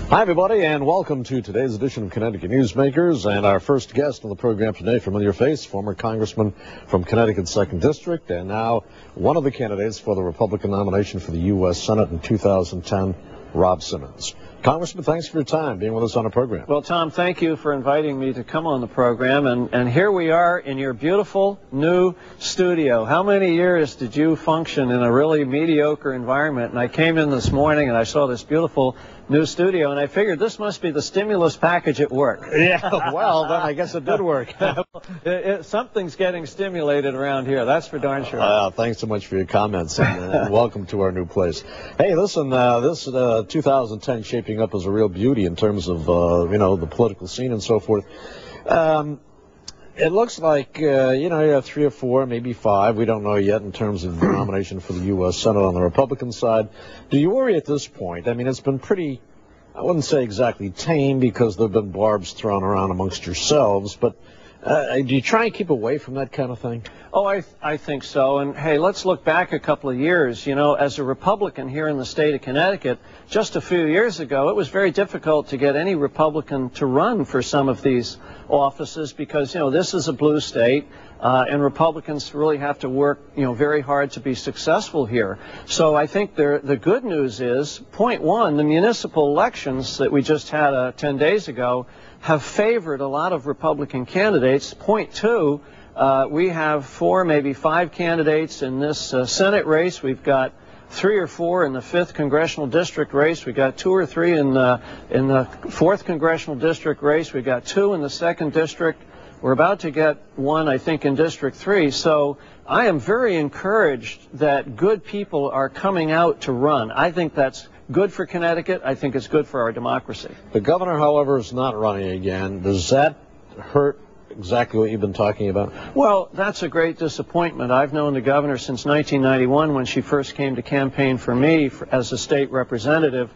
Hi, everybody, and welcome to today's edition of Connecticut Newsmakers. And our first guest on the program today, familiar face, former congressman from Connecticut's 2nd District, and now one of the candidates for the Republican nomination for the U.S. Senate in 2010, Rob Simmons. Congressman, thanks for your time being with us on the program. Well, Tom, thank you for inviting me to come on the program. And here we are in your beautiful new studio. How many years did you function in a really mediocre environment? And I came in this morning and I saw this beautiful new studio, and I figured this must be the stimulus package at work. Yeah, well, then I guess it did work. Something's getting stimulated around here, that's for darn sure. Thanks so much for your comments, and welcome to our new place. Hey, listen, this 2010 shaping up as a real beauty in terms of, the political scene and so forth. It looks like, you have 3 or 4, maybe 5, we don't know yet, in terms of the nomination for the U.S. Senate on the Republican side. Do you worry at this point? I mean, it's been pretty, I wouldn't say exactly tame, because there have been barbs thrown around amongst yourselves, but do you try and keep away from that kind of thing? Oh, I think so. And hey, let's look back a couple of years. You know, as a Republican here in the state of Connecticut, just a few years ago, it was very difficult to get any Republican to run for some of these offices because, this is a blue state, and Republicans really have to work, very hard to be successful here. So I think the good news is, point one, the municipal elections that we just had 10 days ago have favored a lot of Republican candidates. Point two, we have 4, maybe 5 candidates in this Senate race. We've got 3 or 4 in the 5th congressional district race. We've got 2 or 3 in the 4th congressional district race. We've got 2 in the 2nd district. We're about to get 1, I think, in District 3. So I am very encouraged that good people are coming out to run. I think that's good for Connecticut. I think it's good for our democracy. The governor, however, is not running again. Does that hurt exactly what you've been talking about? Well, that's a great disappointment. I've known the governor since 1991 when she first came to campaign for me as a state representative.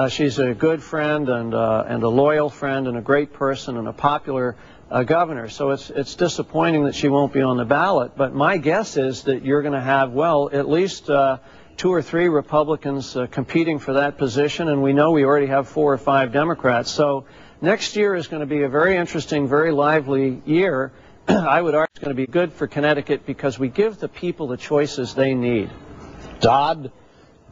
She's a good friend and a loyal friend and a great person and a popular governor. So it's disappointing that she won't be on the ballot. But my guess is that you're going to have, well, at least 2 or 3 Republicans competing for that position, and we know we already have 4 or 5 Democrats. So next year is going to be a very interesting, very lively year. I would argue it's going to be good for Connecticut because we give the people the choices they need. Dodd,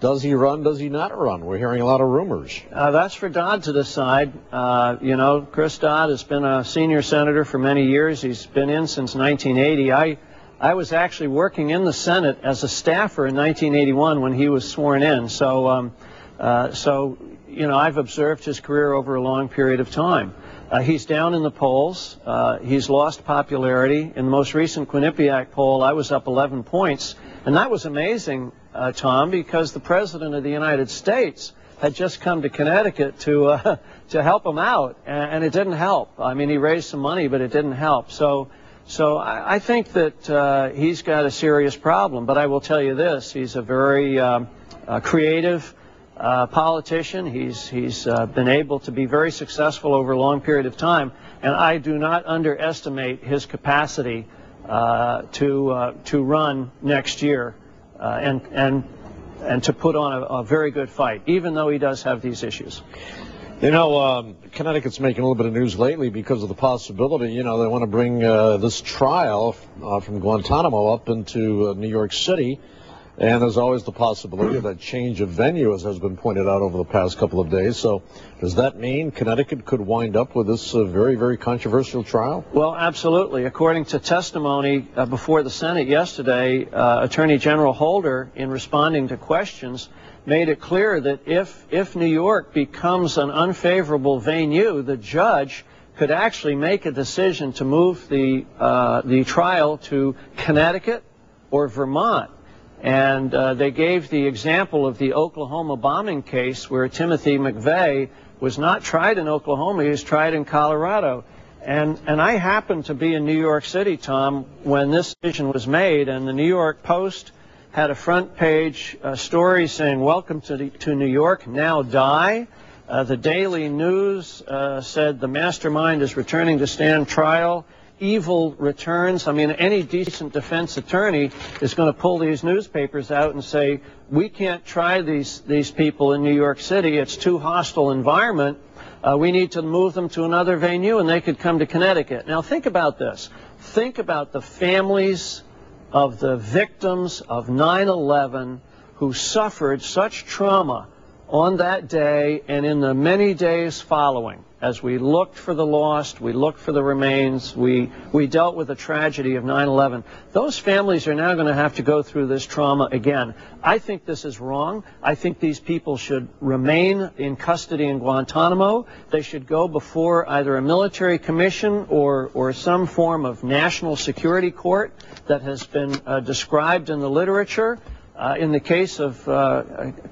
does he run, does he not run? We're hearing a lot of rumors. That's for Dodd to decide. Chris Dodd has been a senior senator for many years. He's been in since 1980. I was actually working in the Senate as a staffer in 1981 when he was sworn in. So I've observed his career over a long period of time. He's down in the polls. He's lost popularity. In the most recent Quinnipiac poll, I was up 11 points. And that was amazing, Tom, because the President of the United States had just come to Connecticut to help him out, and it didn't help. I mean, he raised some money, but it didn't help. So I think that he's got a serious problem. But I will tell you this, he's a very creative politician. He's been able to be very successful over a long period of time, and I do not underestimate his capacity to run next year and to put on a very good fight, even though he does have these issues. Connecticut's making a little bit of news lately because of the possibility, they want to bring this trial from Guantanamo up into New York City. And there's always the possibility of a change of venue, as has been pointed out over the past couple of days. So does that mean Connecticut could wind up with this very, very controversial trial? Well, absolutely. According to testimony before the Senate yesterday, Attorney General Holder, in responding to questions, made it clear that if New York becomes an unfavorable venue, the judge could actually make a decision to move the trial to Connecticut or Vermont. And they gave the example of the Oklahoma bombing case where Timothy McVeigh was not tried in Oklahoma, he was tried in Colorado. And I happened to be in New York City, Tom, when this decision was made, and the New York Post had a front page story saying, "Welcome to New York, now die." The Daily News said the mastermind is returning to stand trial. evil returns. I mean, any decent defense attorney is going to pull these newspapers out and say, we can't try these people in New York City. It's too hostile environment. We need to move them to another venue, and they could come to Connecticut. Now, think about this. Think about the families of the victims of 9/11 who suffered such trauma on that day and in the many days following. As we looked for the lost, we looked for the remains, we dealt with the tragedy of 9/11. Those families are now going to have to go through this trauma again. I think this is wrong. I think these people should remain in custody in Guantanamo. They should go before either a military commission or some form of national security court that has been described in the literature. In the case of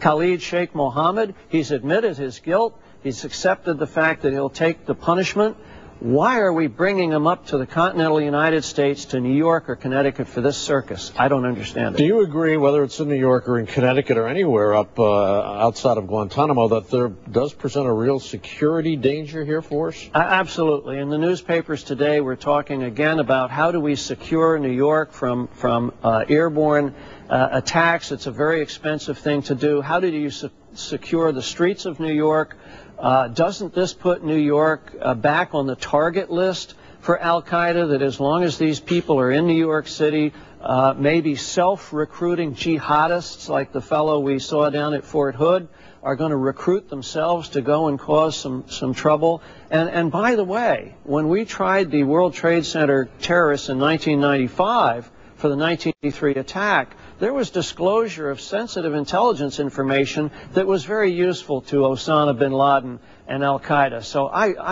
Khalid Sheikh Mohammed, he's admitted his guilt. He's accepted the fact that he'll take the punishment. Why are we bringing him up to the continental United States, to New York or Connecticut for this circus? I don't understand it. Do you agree, whether it's in New York or in Connecticut or anywhere up outside of Guantanamo, that there does present a real security danger here for us? Absolutely. In the newspapers today, we're talking again about how do we secure New York from airborne attacks. It's a very expensive thing to do. How do you secure the streets of New York? Doesn't this put New York back on the target list for al-Qaeda, that as long as these people are in New York City, maybe self-recruiting jihadists like the fellow we saw down at Fort Hood are going to recruit themselves to go and cause some trouble? And by the way, when we tried the World Trade Center terrorists in 1995 for the 1983 attack, there was disclosure of sensitive intelligence information that was very useful to Osama bin Laden and al-Qaeda. So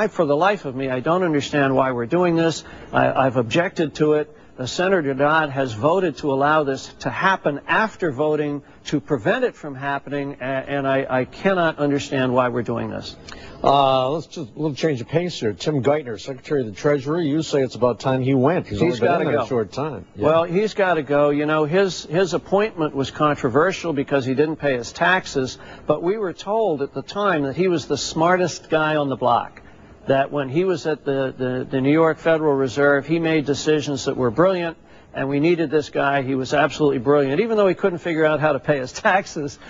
for the life of me, I don't understand why we're doing this. I've objected to it. Senator Dodd has voted to allow this to happen after voting to prevent it from happening, and I cannot understand why we're doing this. Let's just a little change of pace here. Tim Geithner, Secretary of the Treasury, you say it's about time he went. He's got to only been in go. a short time. Yeah. Well, he's got to go. You know, his appointment was controversial because he didn't pay his taxes, but we were told at the time that he was the smartest guy on the block. That when he was at the New York Federal Reserve, he made decisions that were brilliant, and we needed this guy. He was absolutely brilliant, even though he couldn't figure out how to pay his taxes,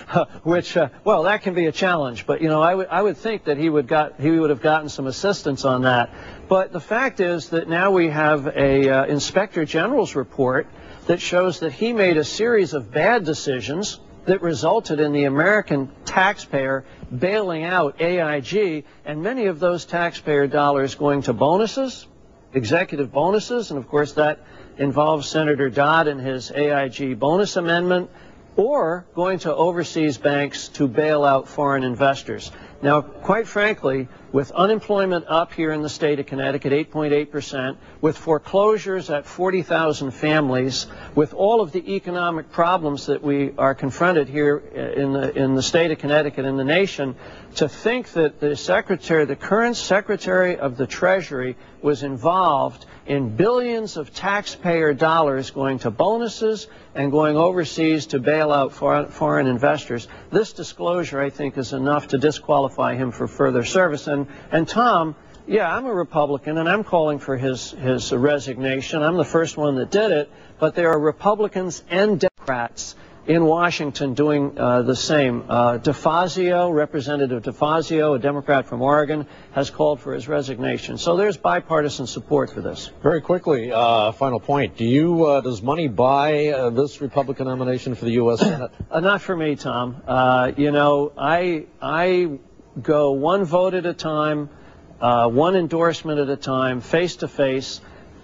which, well, that can be a challenge. But, you know, I would think that he would have gotten some assistance on that. But the fact is that now we have a Inspector General's report that shows that he made a series of bad decisions that resulted in the American taxpayer bailing out AIG, and many of those taxpayer dollars going to bonuses, executive bonuses, and of course that involves Senator Dodd and his AIG bonus amendment, or going to overseas banks to bail out foreign investors. Now, quite frankly, with unemployment up here in the state of Connecticut, 8.8%, with foreclosures at 40,000 families, with all of the economic problems that we are confronted here in the state of Connecticut and the nation, to think that the current Secretary of the Treasury was involved in billions of taxpayer dollars going to bonuses and going overseas to bail out foreign investors. This disclosure, I think, is enough to disqualify him for further service. And Tom, yeah, I'm a Republican, and I'm calling for his resignation. I'm the first one that did it, but there are Republicans and Democrats in Washington doing the same. DeFazio, Representative DeFazio, a Democrat from Oregon, has called for his resignation. So there's bipartisan support for this. Very quickly, final point. Does money buy this Republican nomination for the U.S. Senate? Not for me, Tom. You know, I go one vote at a time, one endorsement at a time, face to face.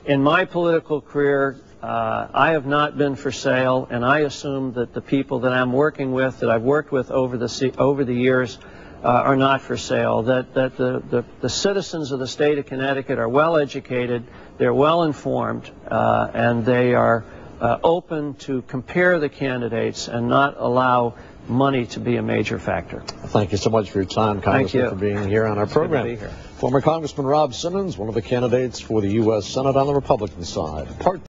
In my political career, I have not been for sale, and I assume that the people that I'm working with, that I've worked with over the years, are not for sale. That the citizens of the state of Connecticut are well educated, they're well informed, and they are open to compare the candidates and not allow money to be a major factor. Thank you so much for your time, Congressman, for being here on our program. Good to be here. Former Congressman Rob Simmons, one of the candidates for the U.S. Senate on the Republican side.